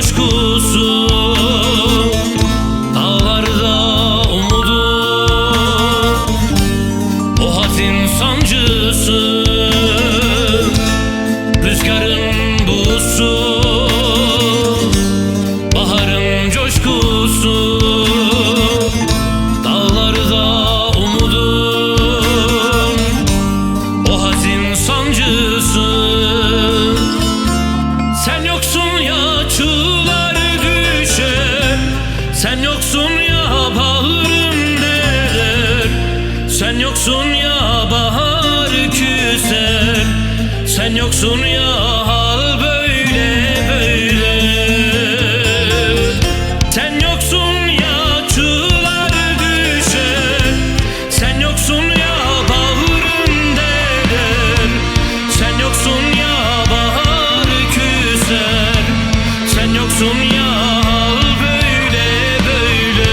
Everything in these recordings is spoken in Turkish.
coşkusu, dağlarda umudu, o hazin sancısı, rüzgarın buğusu, baharın coşkusu, dağlarda umudun, o hazin sancısı. Sen yoksun ya çığlar düşer, sen yoksun ya bağrım deler, sen yoksun ya bahar küser, sen yoksun ya hal böyle böyle. Sen yoksun ya çığlar düşer, sen yoksun ya bağrım deler, sen yoksun ya bahar küser, sen yoksun ya hal böyle böyle.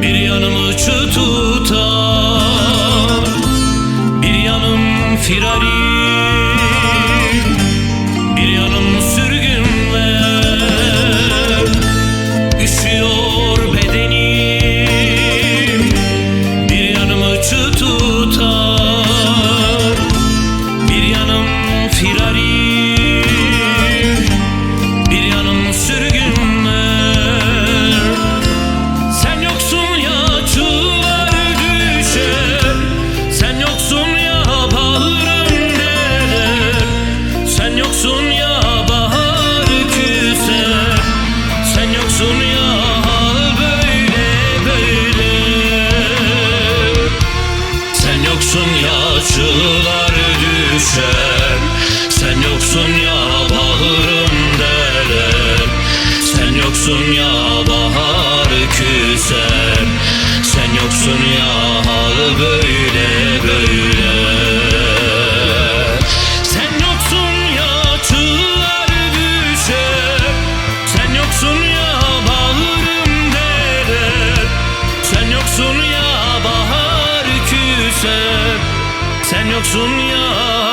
Bir yanım çığ tutar, bir yanım firari, bir yanım sürgünler. Üşüyor bedenim, bir yanım çığ tutar, bir yanım firari, bir yanım sürgünler. Çığlar düşer, sen yoksun ya bağrım deler, sen yoksun ya bahar küser, sen yoksun ya hal böyle böyle. Sen yoksun ya çığlar düşer, sen yoksun ya bağrım deler, sen yoksun ya bahar küser, sen yoksun ya